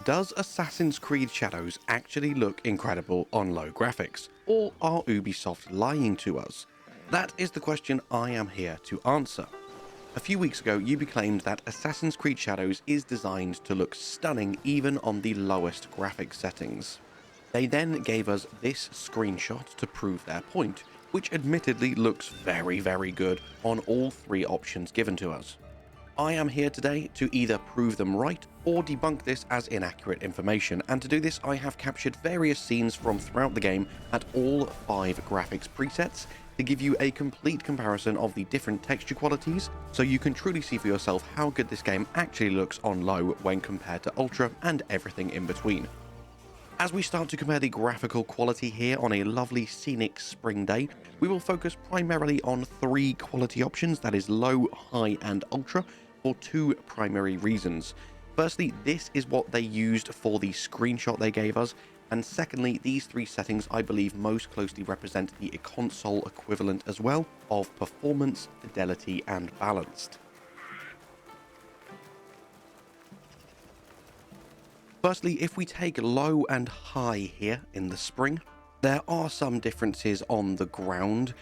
Does Assassin's Creed Shadows actually look incredible on low graphics? Or are Ubisoft lying to us? That is the question I am here to answer. A few weeks ago, Ubi claimed that Assassin's Creed Shadows is designed to look stunning even on the lowest graphics settings. They then gave us this screenshot to prove their point, which admittedly looks very good on all three options given to us. I am here today to either prove them right or debunk this as inaccurate information, and to do this I have captured various scenes from throughout the game at all 5 graphics presets to give you a complete comparison of the different texture qualities, so you can truly see for yourself how good this game actually looks on low when compared to ultra and everything in between. As we start to compare the graphical quality here on a lovely scenic spring day, we will focus primarily on 3 quality options, that is low, high and ultra, for 2 primary reasons. Firstly, this is what they used for the screenshot they gave us, and secondly, these 3 settings I believe most closely represent the console equivalent as well of performance, fidelity and balanced. Firstly, if we take low and high here in the spring, there are some differences on the ground.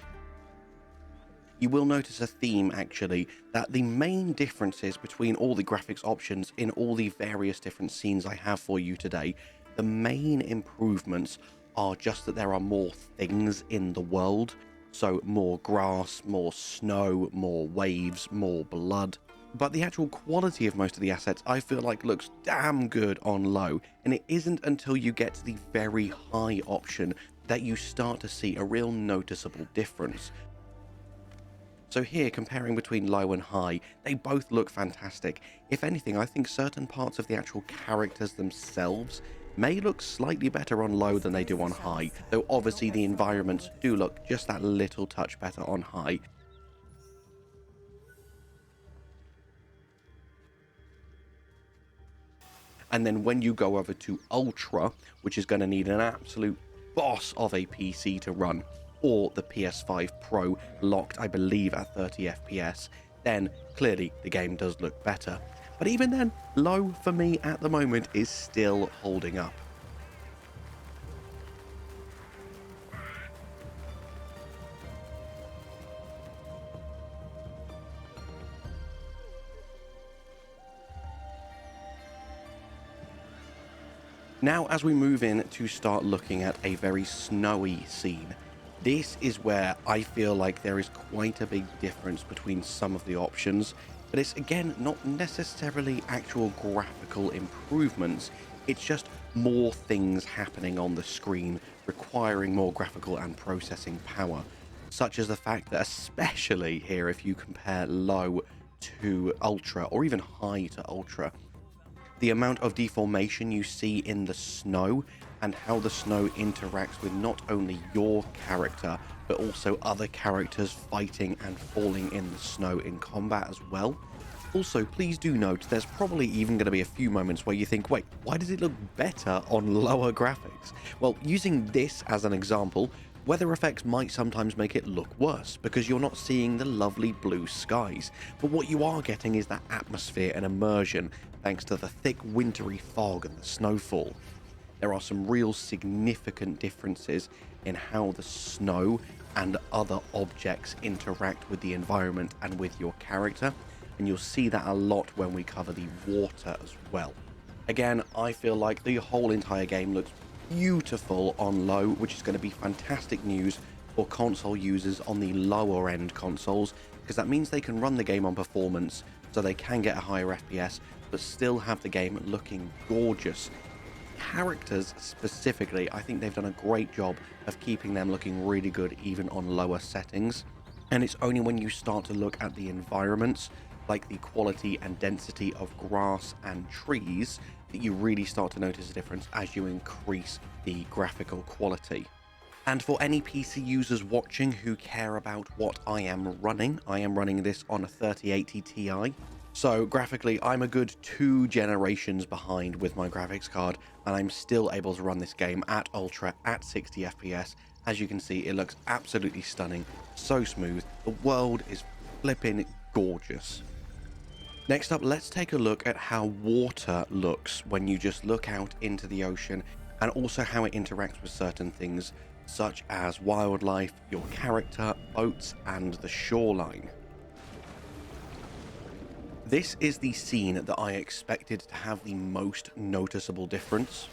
You will notice a theme actually, that the main differences between all the graphics options in all the various different scenes I have for you today, the main improvements are just that there are more things in the world. So more grass, more snow, more waves, more blood. But the actual quality of most of the assets I feel like looks damn good on low, and it isn't until you get to the very high option that you start to see a real noticeable difference. So here, comparing between low and high, they both look fantastic. If anything, I think certain parts of the actual characters themselves may look slightly better on low than they do on high, though obviously the environments do look just that little touch better on high. And then when you go over to Ultra, which is going to need an absolute boss of a PC to run, or the PS5 Pro locked, I believe, at 30 FPS, then clearly the game does look better. But even then, low for me at the moment is still holding up. Now, as we move in to start looking at a very snowy scene, this is where I feel like there is quite a big difference between some of the options, but it's again not necessarily actual graphical improvements, it's just more things happening on the screen requiring more graphical and processing power, such as the fact that especially here if you compare low to ultra or even high to ultra, the amount of deformation you see in the snow and how the snow interacts with not only your character but also other characters fighting and falling in the snow in combat as well. Also, please do note there's probably even going to be a few moments where you think, wait, why does it look better on lower graphics? Well, using this as an example, weather effects might sometimes make it look worse because you're not seeing the lovely blue skies, but what you are getting is that atmosphere and immersion thanks to the thick wintry fog and the snowfall. There are some real significant differences in how the snow and other objects interact with the environment and with your character, and you'll see that a lot when we cover the water as well. Again, I feel like the whole entire game looks beautiful on low, which is going to be fantastic news for console users on the lower end consoles, because that means they can run the game on performance, so they can get a higher FPS, but still have the game looking gorgeous. Characters specifically, I think they've done a great job of keeping them looking really good even on lower settings, and it's only when you start to look at the environments, like the quality and density of grass and trees, that you really start to notice a difference as you increase the graphical quality. And for any PC users watching who care about what I am running this on a 3080 Ti. So graphically, I'm a good 2 generations behind with my graphics card, and I'm still able to run this game at ultra at 60 FPS. As you can see, it looks absolutely stunning, so smooth. The world is flipping gorgeous. Next up, let's take a look at how water looks when you just look out into the ocean, and also how it interacts with certain things such as wildlife, your character, boats, and the shoreline. This is the scene that I expected to have the most noticeable difference.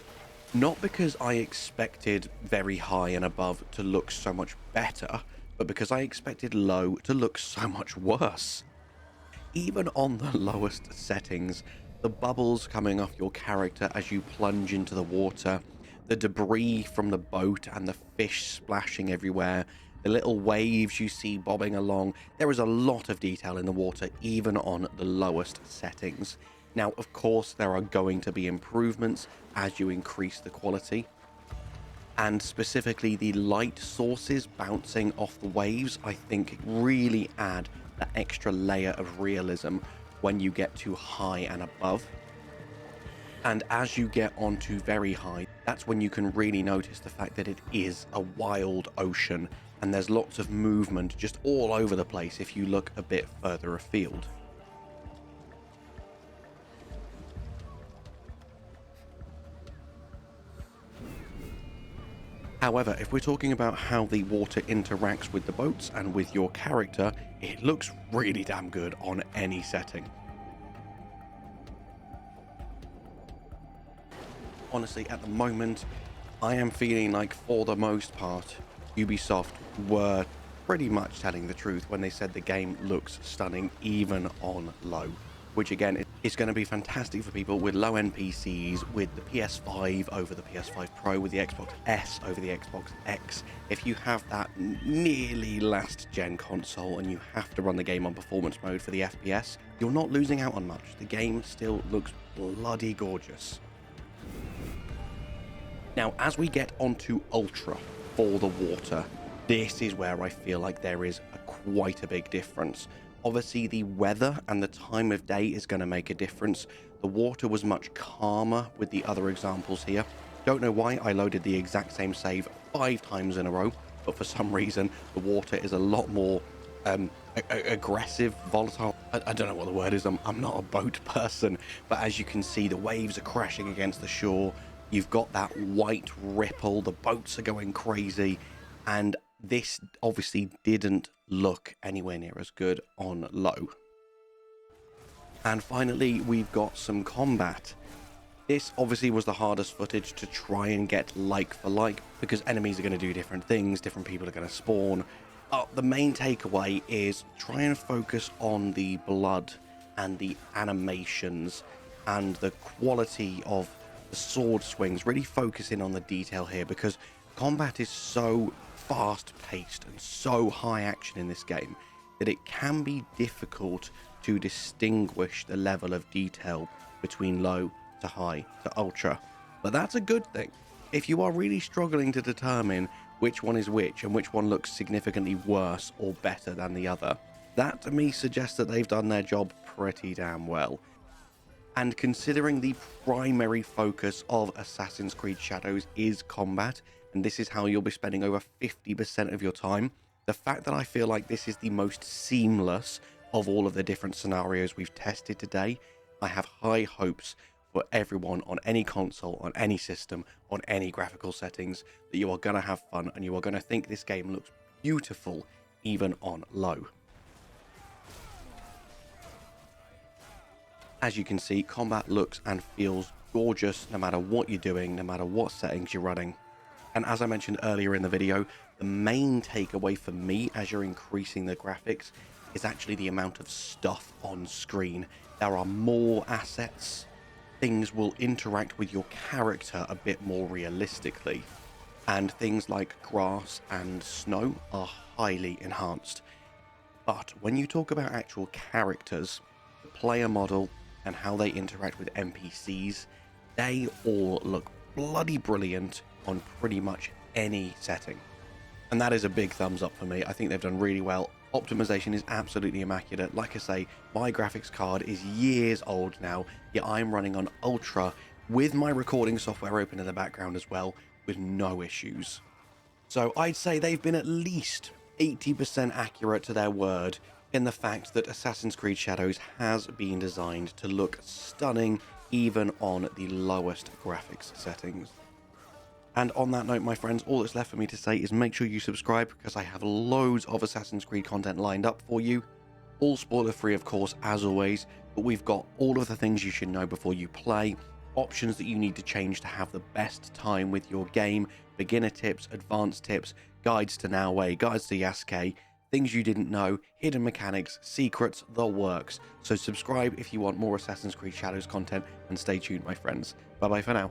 Not because I expected very high and above to look so much better, but because I expected low to look so much worse. Even on the lowest settings, the bubbles coming off your character as you plunge into the water, the debris from the boat and the fish splashing everywhere, the little waves you see bobbing along, there is a lot of detail in the water even on the lowest settings. Now, of course, there are going to be improvements as you increase the quality, and specifically the light sources bouncing off the waves, I think really add that extra layer of realism when you get to high and above. And as you get onto very high, that's when you can really notice the fact that it is a wild ocean and there's lots of movement just all over the place if you look a bit further afield. However, if we're talking about how the water interacts with the boats and with your character, it looks really damn good on any setting. Honestly, at the moment, I am feeling like for the most part, Ubisoft were pretty much telling the truth when they said the game looks stunning even on low, which again is going to be fantastic for people with low end PCs, with the PS5 over the PS5 Pro, with the Xbox S over the Xbox X. If you have that nearly last gen console and you have to run the game on performance mode for the FPS, you're not losing out on much. The game still looks bloody gorgeous. Now, as we get onto Ultra for the water, this is where I feel like there is quite a big difference. Obviously, the weather and the time of day is going to make a difference. The water was much calmer with the other examples here. Don't know why I loaded the exact same save 5 times in a row, but for some reason, the water is a lot more aggressive, volatile. I don't know what the word is. I'm not a boat person, but as you can see, the waves are crashing against the shore. You've got that white ripple, the boats are going crazy, and this obviously didn't look anywhere near as good on low. And finally, we've got some combat. This obviously was the hardest footage to try and get like for like, because enemies are going to do different things, different people are going to spawn. The main takeaway is try and focus on the blood and the animations and the quality of the sword swings. Really focus in on the detail here, because combat is so fast paced and so high action in this game that it can be difficult to distinguish the level of detail between low to high to ultra. But that's a good thing. If you are really struggling to determine which one is which and which one looks significantly worse or better than the other, that to me suggests that they've done their job pretty damn well. And considering the primary focus of Assassin's Creed Shadows is combat, and this is how you'll be spending over 50% of your time, the fact that I feel like this is the most seamless of all of the different scenarios we've tested today, I have high hopes for everyone on any console, on any system, on any graphical settings, that you are going to have fun and you are going to think this game looks beautiful even on low. As you can see, combat looks and feels gorgeous no matter what you're doing, no matter what settings you're running. And as I mentioned earlier in the video, the main takeaway for me as you're increasing the graphics is actually the amount of stuff on screen. There are more assets. Things will interact with your character a bit more realistically. And things like grass and snow are highly enhanced. But when you talk about actual characters, the player model, and how they interact with NPCs, they all look bloody brilliant on pretty much any setting. And that is a big thumbs up for me. I think they've done really well. Optimization is absolutely immaculate. Like I say, my graphics card is years old now, yet I'm running on Ultra with my recording software open in the background as well, with no issues. So I'd say they've been at least 80% accurate to their word in the fact that Assassin's Creed Shadows has been designed to look stunning even on the lowest graphics settings. And on that note, my friends, all that's left for me to say is make sure you subscribe, because I have loads of Assassin's Creed content lined up for you. All spoiler free, of course, as always, but we've got all of the things you should know before you play, options that you need to change to have the best time with your game, beginner tips, advanced tips, guides to Naoe, guides to Yasuke, things you didn't know, hidden mechanics, secrets, the works. So subscribe if you want more Assassin's Creed Shadows content, and stay tuned, my friends. Bye bye for now.